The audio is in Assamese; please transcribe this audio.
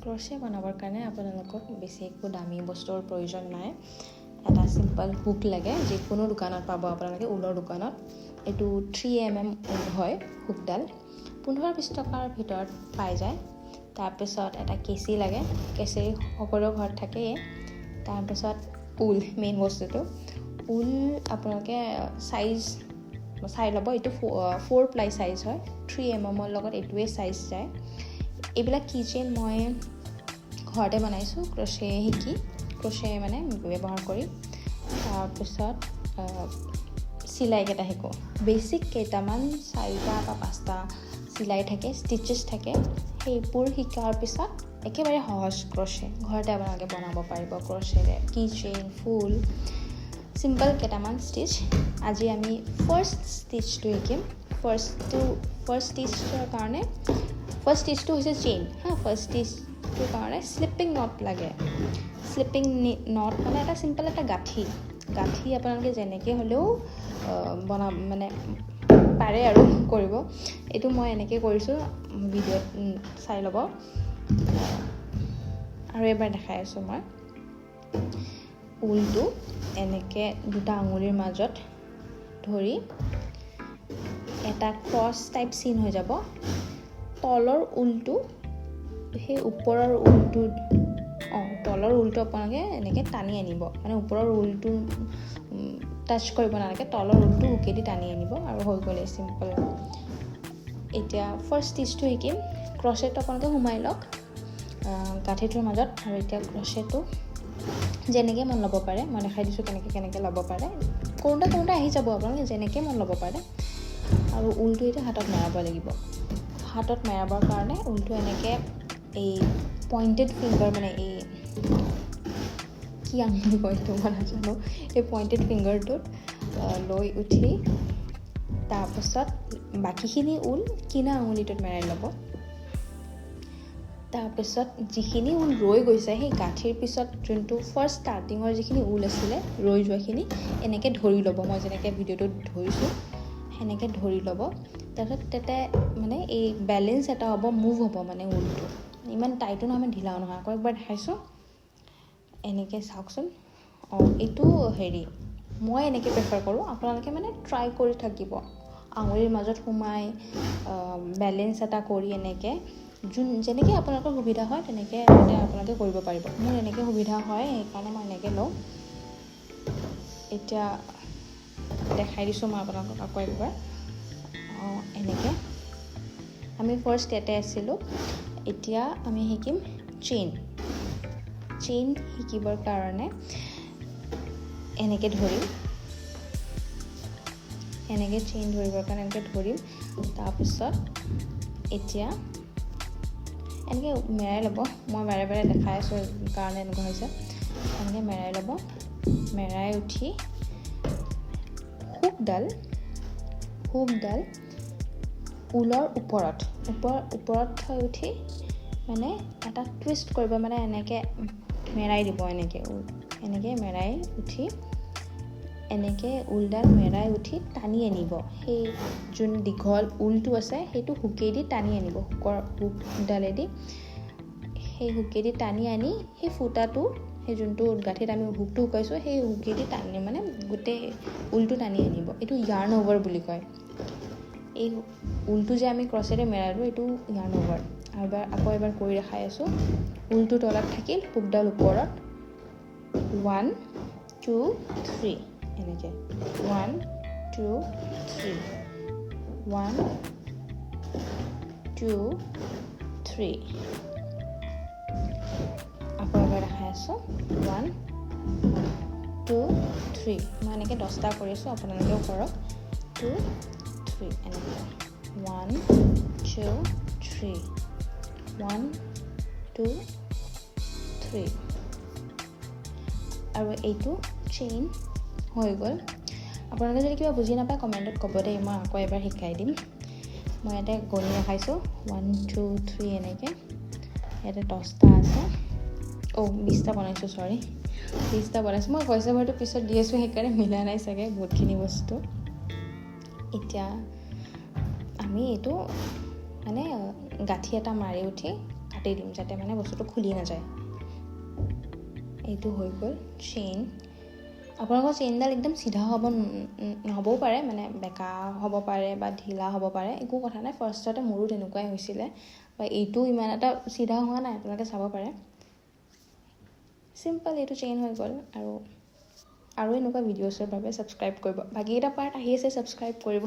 ক্ৰচে বনাবৰ কাৰণে আপোনালোকক বেছি একো দামী বস্তুৰ প্ৰয়োজন নাই এটা সিম্পল হুক লাগে যিকোনো দোকানত পাব আপোনালোকে ঊলৰ দোকানত এইটো 3mm ঊল হয় হুকডাল 15-20 টকাৰ ভিতৰত পাই যায় তাৰপিছত এটা কেঁচি লাগে কেঁচি সকলো ঘৰত থাকেই তাৰপিছত ঊল মেইন বস্তুটো ঊল আপোনালোকে সাইজ চাই ল'ব এইটো 4 প্লাই সাইজ হয় 3mm ৰ লগত এইটোৱে সাইজ যায় এইবিলাক কিচেন মই ঘৰতে বনাইছো ক্ৰচে শিকি ক্ৰচে মানে ব্যৱহাৰ কৰি তাৰপিছত সিলাই কেটা শিকো বেসিক কেইটামান 4টা বা 5টা সিলাই থাকে ষ্টিচেছ থাকে সেইবোৰ শিকাৰ পিছত একেবাৰে সহজ ক্ৰচে ঘৰতে আপোনালোকে বনাব পাৰিব ক্ৰচেৰে কিচেন ফুল সিম্পল কেটামান ষ্টিচ আজি আমি ফাৰ্স্ট ষ্টিচটো শিকিম ফাৰ্স্ট ষ্টিচৰ কাৰণে ফাৰ্স্ট ষ্টিচটো হৈছে চেইন ফাৰ্স্ট ষ্টিচটোৰ কাৰণে স্লিপিং নট লাগে স্লিপিং নট মানে এটা সিম্পল এটা গাঁঠি আপোনালোকে যেনেকৈ হ'লেও বনা মানে পাৰে আৰু কৰিব এইটো মই এনেকৈ কৰিছোঁ ভিডিঅ'ত চাই ল'ব আৰু এবাৰ দেখাই আছোঁ মই ঊলটো এনেকৈ দুটা আঙুলিৰ মাজত ধৰি এটা ক্ৰছ টাইপ চিন হৈ যাব তলৰ ঊলটো সেই ওপৰৰ ঊলটো তলৰ ঊলটো আপোনালোকে এনেকৈ টানি আনিব মানে ওপৰৰ ঊলটো টাচ কৰিব নালাগে তলৰ ঊলটো হুকেদি টানি আনিব আৰু হৈ গ'লে সিম্পল এতিয়া ফাৰ্স্ট ষ্টিচটো শিকিম ক্ৰচেটো আপোনালোকে সোমাই লওক গাঁঠিটোৰ মাজত আৰু এতিয়া ক্ৰচেটো যেনেকৈ মন ল'ব পাৰে মই দেখাই দিছোঁ কেনেকৈ ল'ব পাৰে কৰোঁতে আহি যাব আপোনালোকে যেনেকৈ মন ল'ব পাৰে আৰু ঊলটো এতিয়া হাতত মেৰাব লাগিব হাতত মেৰাবৰ কাৰণে ঊলটো এনেকৈ এই পইণ্টেড ফিংগাৰ মানে এই কি আঙুলি কয় এইটো মই নাজানো এই পইণ্টেড ফিংগাৰটোত লৈ উঠি তাৰপিছত বাকীখিনি ঊল কিনা আঙুলিটোত মেৰাই ল'ব তাৰপিছত যিখিনি ঊল ৰৈ গৈছে সেই গাঁঠিৰ পিছত যোনটো ফাৰ্স্ট ষ্টাৰ্টিঙৰ যিখিনি ঊল আছিলে ৰৈ যোৱাখিনি এনেকৈ ধৰি ল'ব মই যেনেকৈ ভিডিঅ'টোত ধৰিছোঁ সেনেকৈ ধৰি ল'ব তাৰপিছত তাতে মানে এই বেলেঞ্চ এটা হ'ব মুভ হ'ব মানে ঊলটো ইমান টাইটো নহয় ইমান ঢিলাও নহয় আকৌ একবাৰ দেখাইছোঁ এনেকৈ চাওকচোন এইটো হেৰি মই এনেকৈ প্ৰেফাৰ কৰোঁ আপোনালোকে মানে ট্ৰাই কৰি থাকিব আঙুলিৰ মাজত সোমাই বেলেঞ্চ এটা কৰি এনেকৈ যেনেকৈ আপোনালোকৰ সুবিধা হয় তেনেকৈ আপোনালোকে কৰিব পাৰিব মোৰ এনেকৈ সুবিধা হয় সেইকাৰণে মই এনেকৈ লওঁ এতিয়া দেখাই দিছোঁ মই আপোনালোকক আকৌ একবাৰ এনেকৈ আমি ফাৰ্স্ট ইয়াতে আছিলোঁ এতিয়া আমি শিকিম চেইন শিকিবৰ কাৰণে এনেকৈ ধৰিম এনেকৈ চেইন ধৰিবৰ কাৰণে এনেকৈ ধৰিম তাৰপিছত এতিয়া এনেকৈ মেৰাই ল'ব মই বাৰে বাৰে দেখাই আছোঁ কাৰণে এনেকুৱা হৈছে এনেকৈ মেৰাই ল'ব মেৰাই উঠি হুকডাল ঊলৰ ওপৰত থৈ উঠি মানে এটা টুইষ্ট কৰিব মানে এনেকৈ মেৰাই দিব এনেকৈ মেৰাই উঠি এনেকৈ ঊলডাল মেৰাই উঠি টানি আনিব সেই যোন দীঘল ঊলটো আছে সেইটো হুকেদি টানি আনিব হুকডালেদি সেই হুকেদি টানি আনি সেই ফুটাটো সেই যোনটো গাঁঠিত আমি হুকটো শুকাইছোঁ সেই হুকেদি টানি মানে গোটেই ঊলটো টানি আনিব এইটো ইয়াৰ্ন অভাৰ বুলি কয় এই ঊলটো যে আমি ক্ৰচেৰে মেৰালোঁ এইটো ইয়াৰ্ন অভাৰ আৰু আকৌ এবাৰ কৰি দেখাই আছোঁ ঊলটো তলত থাকিল হুকডাল ওপৰত 1 2 3 এনেকৈ 1 2 3 1 2 3 আকৌ এবাৰ দেখাই আছোঁ 1 2 3 মই এনেকৈ 10টা কৰিছোঁ আপোনালোকেও কৰক 2 3 এনেকৈ 1 2 3 1 2 3 আৰু এইটো চেইন হৈ গ'ল আপোনালোকে যদি কিবা বুজি নাপায় কমেণ্টত ক'ব দেই মই আকৌ এবাৰ শিকাই দিম মই ইয়াতে গণি দেখাইছোঁ 1 2 3 এনেকৈ ইয়াতে 10টা আছে 20টা বনাইছোঁ 20টা বনাইছোঁ মই পইচা ভৰটো পিছত দি আছোঁ সেইকাৰণে মিলা নাই চাগে বহুতখিনি বস্তু এতিয়া আমি এইটো মানে গাঁঠি এটা মাৰি উঠি কাটি দিম যাতে মানে বস্তুটো খুলি নাযায় এইটো হৈ গ'ল চেইন আপোনালোকৰ চেইনডাল একদম চিধা নহ'বও পাৰে মানে বেকা হ'ব পাৰে বা ঢিলা হ'ব পাৰে একো কথা নাই ফাৰ্ষ্টতে মোৰো তেনেকুৱাই হৈছিলে বা এইটো ইমান এটা চিধা হোৱা নাই আপোনালোকে চাব পাৰে চিম্পল এইটো চেইন হৈ গ'ল আৰু এনেকুৱা ভিডিঅ'ছৰ বাবে ছাবস্ক্ৰাইব কৰিব বাকীকেইটা পাৰ্ট আহি আছে ছাবস্ক্ৰাইব কৰিব